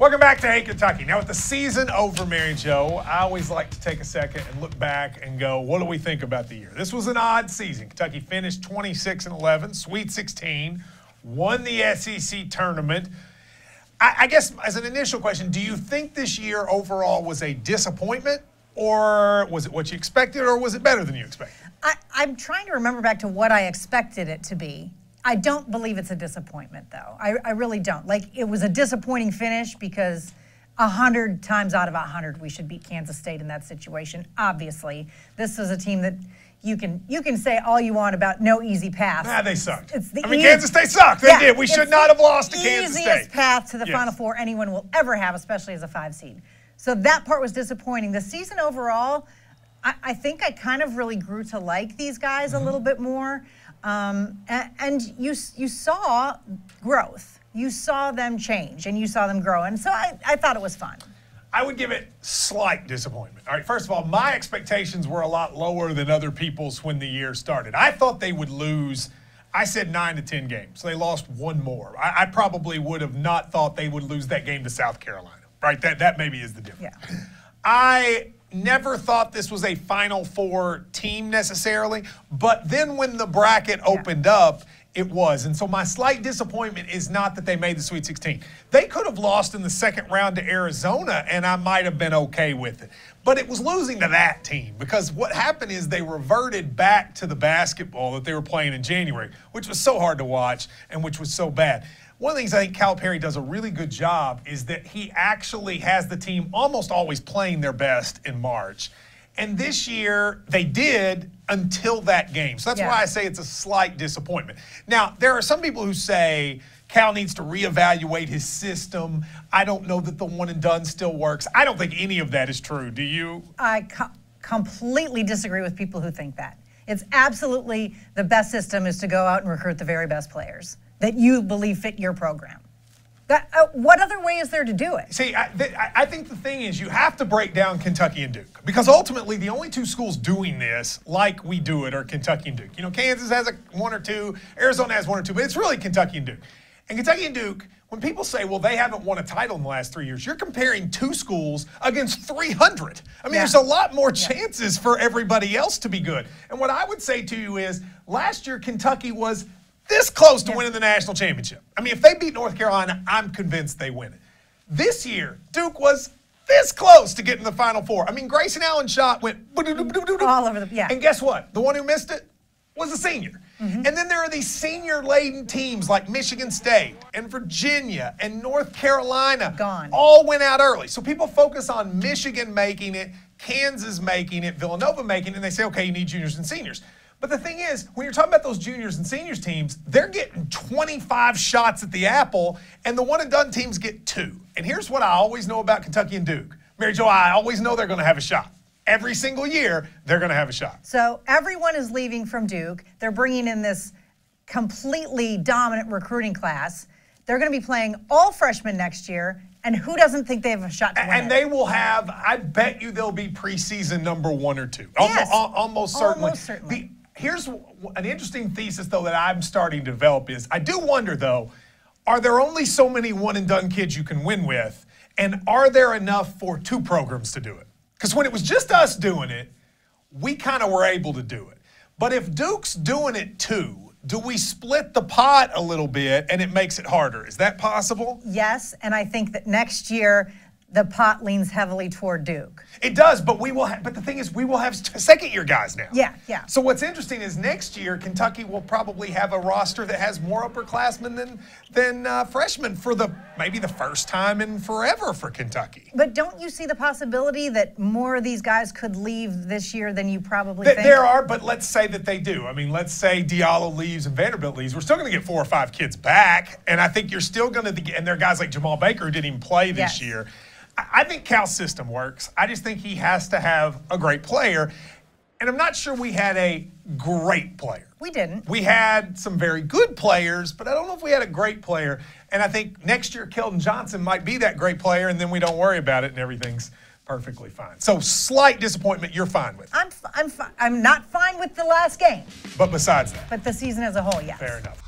Welcome back to Hey Kentucky. Now, with the season over, Mary Jo, I always like to take a second and look back and go, what do we think about the year? This was an odd season. Kentucky finished 26-11, Sweet 16, won the SEC tournament. I guess as an initial question, do you think this year overall was a disappointment, or was it what you expected, or was it better than you expected? I'm trying to remember back to what I expected it to be. I don't believe it's a disappointment, though. I really don't. Like, it was a disappointing finish because 100 times out of 100 we should beat Kansas State in that situation. Obviously, this was a team that you can say all you want about no easy path. Nah, they sucked. I mean, Kansas State sucked. They did. We should not have lost to Kansas State. Easiest path to the Final Four anyone will ever have, especially as a 5 seed. So that part was disappointing. The season overall, I think I kind of really grew to like these guys a little bit more. And you saw growth. You saw them change, and you saw them grow. And so I thought it was fun. I would give it slight disappointment. All right, first of all, my expectations were a lot lower than other people's when the year started. I thought they would lose, I said 9 to 10 games. So they lost one more. I probably would have not thought they would lose that game to South Carolina. Right? That maybe is the difference. Yeah. I never thought this was a Final Four team necessarily, but then when the bracket opened up, it was. And so my slight disappointment is not that they made the Sweet 16. They could have lost in the second round to Arizona, and I might have been okay with it. But it was losing to that team, because what happened is they reverted back to the basketball that they were playing in January, which was so hard to watch and which was so bad. One of the things I think Calipari does a really good job is that he actually has the team almost always playing their best in March. And this year, they did until that game. So that's why I say it's a slight disappointment. Now, there are some people who say Cal needs to reevaluate his system. I don't know that the one and done still works. I don't think any of that is true. Do you? I completely disagree with people who think that. It's absolutely the best system is to go out and recruit the very best players that you believe fit your program. What other way is there to do it? See, I think the thing is you have to break down Kentucky and Duke, because ultimately the only two schools doing this like we do it are Kentucky and Duke. You know, Kansas has one or two, Arizona has one or two, but it's really Kentucky and Duke. And Kentucky and Duke, when people say, well, they haven't won a title in the last 3 years, you're comparing two schools against 300. I mean, there's a lot more chances for everybody else to be good. And what I would say to you is, last year Kentucky was this close to winning the national championship. I mean, if they beat North Carolina, I'm convinced they win it. This year, Duke was this close to getting the Final Four. I mean, Grayson Allen's shot went all over the, And guess what? The one who missed it was a senior. And then there are these senior-laden teams like Michigan State and Virginia and North Carolina. Gone. All went out early. So people focus on Michigan making it, Kansas making it, Villanova making it, and they say, okay, you need juniors and seniors. But the thing is, when you're talking about those juniors and seniors teams, they're getting 25 shots at the apple, and the one-and-done teams get 2. And here's what I always know about Kentucky and Duke. Mary Jo, I always know they're going to have a shot. Every single year, they're going to have a shot. So everyone is leaving from Duke. They're bringing in this completely dominant recruiting class. They're going to be playing all freshmen next year. And who doesn't think they have a shot to win And they will have, I bet you they'll be preseason number 1 or 2. Yes. Almost certainly. Almost certainly. Here's an interesting thesis, though, that I'm starting to develop is, I do wonder, though, are there only so many one-and-done kids you can win with, and are there enough for 2 programs to do it? Because when it was just us doing it, we kind of were able to do it. But if Duke's doing it too, do we split the pot a little bit and it makes it harder? Is that possible? Yes, and I think that next year the pot leans heavily toward Duke. It does, but we will. But the thing is, we will have second-year guys now. Yeah. So what's interesting is next year Kentucky will probably have a roster that has more upperclassmen than freshmen for maybe the first time in forever for Kentucky. But don't you see the possibility that more of these guys could leave this year than you probably think? There are, but let's say that they do. I mean, let's say Diallo leaves and Vanderbilt leaves. We're still going to get 4 or 5 kids back, and I think you're still going to. And there are guys like Jamal Baker who didn't even play this year. I think Cal's system works. I just think he has to have a great player. And I'm not sure we had a great player. We didn't. We had some very good players, but I don't know if we had a great player. And I think next year Keldon Johnson might be that great player, and then we don't worry about it and everything's perfectly fine. So slight disappointment you're fine with. I'm not fine with the last game. But besides that. But the season as a whole, yes. Fair enough.